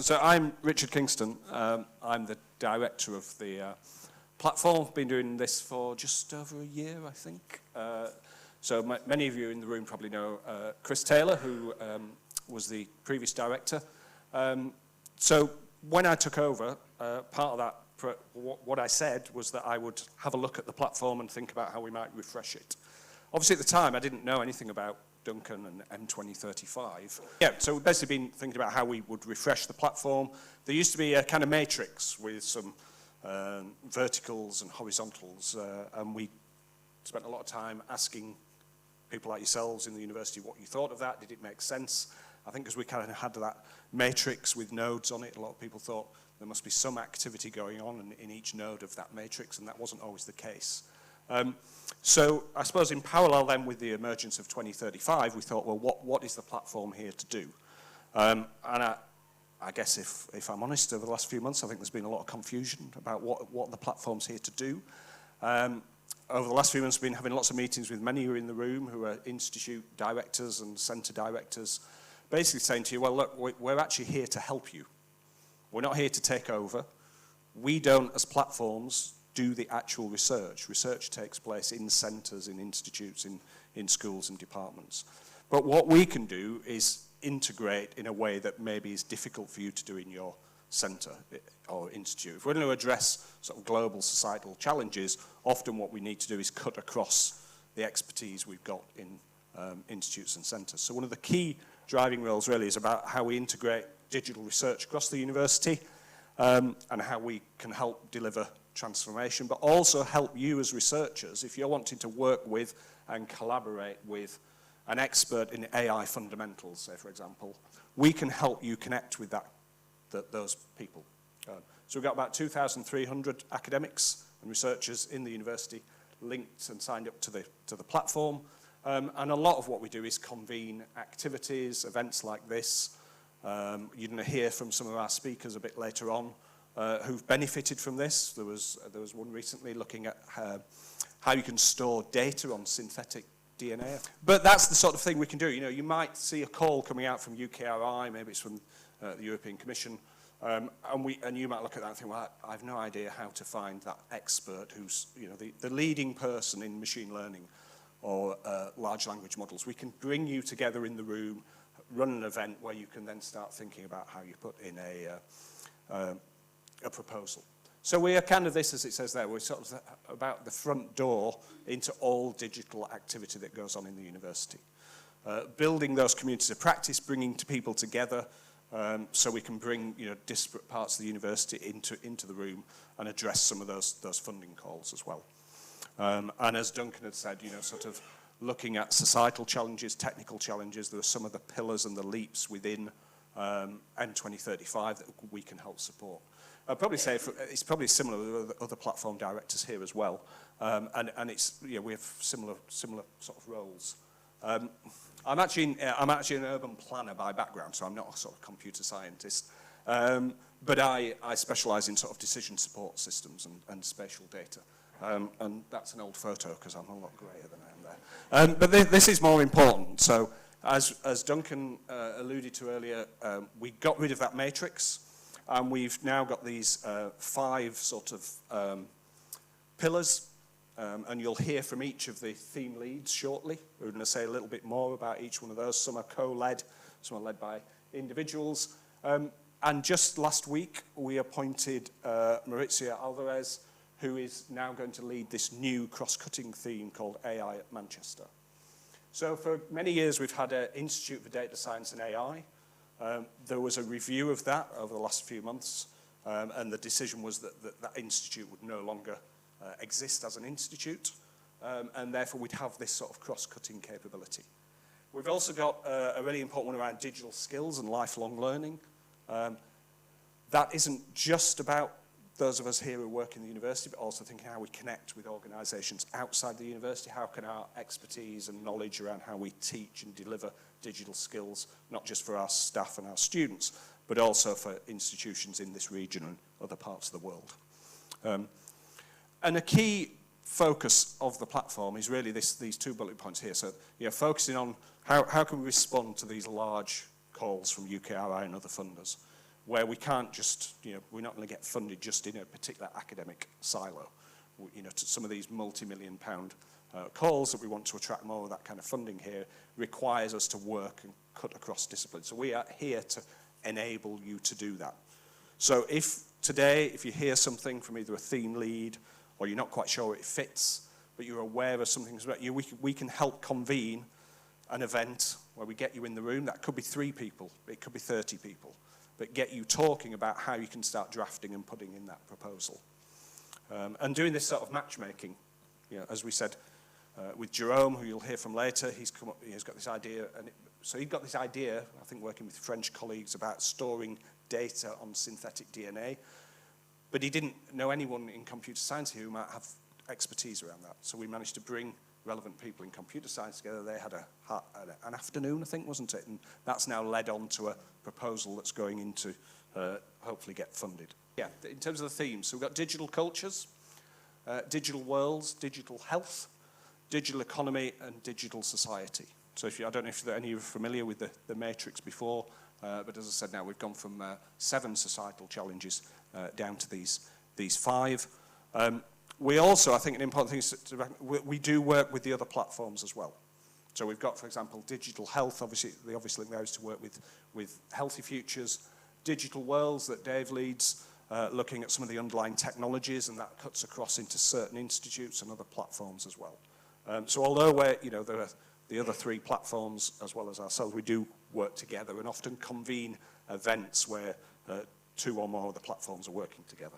So I'm Richard Kingston. I'm the director of the platform. I've been doing this for just over a year, I think. Many of you in the room probably know Chris Taylor, who was the previous director. So when I took over, part of that, what I said was that I would have a look at the platform and think about how we might refresh it. Obviously at the time I didn't know anything about Duncan and M2035. Yeah, so we've basically been thinking about how we would refresh the platform. There used to be a kind of matrix with some verticals and horizontals, and we spent a lot of time asking people like yourselves in the university what you thought of that. Did it make sense? I think because we kind of had that matrix with nodes on it, a lot of people thought there must be some activity going on in each node of that matrix, and that wasn't always the case. So I suppose in parallel then with the emergence of 2035, we thought, well, what is the platform here to do? And I guess if I'm honest, over the last few months, I think there's been a lot of confusion about what the platform's here to do. Over the last few months, I've been having lots of meetings with many of you in the room who are institute directors and centre directors, basically saying to you, well, look, we're actually here to help you. We're not here to take over. We don't, as platforms, do the actual research. Research takes place in centres, in institutes, in schools and departments. But what we can do is integrate in a way that maybe is difficult for you to do in your centre or institute. If we're going to address sort of global societal challenges, often what we need to do is cut across the expertise we've got in institutes and centres. So one of the key driving roles really is about how we integrate digital research across the university and how we can help deliver transformation, but also help you as researchers if you're wanting to work with and collaborate with an expert in AI fundamentals, say for example. We can help you connect with those people. So we've got about 2,300 academics and researchers in the university linked and signed up to the platform. And a lot of what we do is convene activities, events like this. You're going to hear from some of our speakers a bit later on who've benefited from this. There was one recently looking at how you can store data on synthetic DNA. But that's the sort of thing we can do. You know, you might see a call coming out from UKRI, maybe it's from the European Commission, and you might look at that and think, well, I have no idea how to find that expert who's, you know, the leading person in machine learning or large language models. We can bring you together in the room, run an event where you can then start thinking about how you put in a proposal. So we are kind of this, as it says there, we're sort of about the front door into all digital activity that goes on in the university. Building those communities of practice, bringing people together so we can bring, you know, disparate parts of the university into the room and address some of those funding calls as well. And as Duncan had said, you know, sort of looking at societal challenges, technical challenges, there are some of the pillars and the leaps within M2035 that we can help support. I'd probably say it's probably similar with other platform directors here as well, and it's, you know, we have similar sort of roles. I'm actually an urban planner by background, so I'm not a sort of computer scientist, but I specialise in sort of decision support systems and spatial data, and that's an old photo because I'm a lot greyer than I am there. But this is more important. So as Duncan alluded to earlier, we got rid of that matrix. And we've now got these 5 sort of pillars, and you'll hear from each of the theme leads shortly. We're going to say a little bit more about each one of those. Some are co-led, some are led by individuals. And just last week, we appointed Maurizio Alvarez, who is now going to lead this new cross-cutting theme called AI at Manchester. So for many years, we've had an Institute for Data Science and AI. There was a review of that over the last few months, and the decision was that institute would no longer exist as an institute, and therefore we'd have this sort of cross-cutting capability. We've also got a really important one around digital skills and lifelong learning. That isn't just about those of us here who work in the university, but also thinking how we connect with organisations outside the university. How can our expertise and knowledge around how we teach and deliver digital skills, not just for our staff and our students, but also for institutions in this region and other parts of the world. And a key focus of the platform is really these 2 bullet points here. So, you know, focusing on how can we respond to these large calls from UKRI and other funders. where we can't just, we're not going to get funded just in a particular academic silo. To some of these multi-million-pound calls that we want to attract more of that kind of funding here requires us to work and cut across disciplines. So we are here to enable you to do that. So if you hear something from either a theme lead or you're not quite sure it fits, but you're aware of something about you, we can help convene an event where we get you in the room. That could be 3 people, it could be 30 people, but get you talking about how you can start drafting and putting in that proposal. And doing this sort of matchmaking, as we said, with Jerome, who you'll hear from later, he's got this idea, so he got this idea, I think working with French colleagues, about storing data on synthetic DNA, but he didn't know anyone in computer science here who might have expertise around that. So we managed to bring relevant people in computer science together. They had an afternoon, I think, wasn't it? And that's now led on to a proposal that's going into hopefully get funded. Yeah, in terms of the themes, so we've got digital cultures, digital worlds, digital health, digital economy, and digital society. So I don't know if any of you are familiar with the matrix before, but as I said now, we've gone from 7 societal challenges down to these 5. We also, I think an important thing is we do work with the other platforms as well. So we've got, for example, digital health. Obviously, the obvious link there is to work with Healthy Futures, digital worlds that Dave leads, looking at some of the underlying technologies, and that cuts across into certain institutes and other platforms as well. So although there are the other 3 platforms as well as ourselves, we do work together and often convene events where 2 or more of the platforms are working together.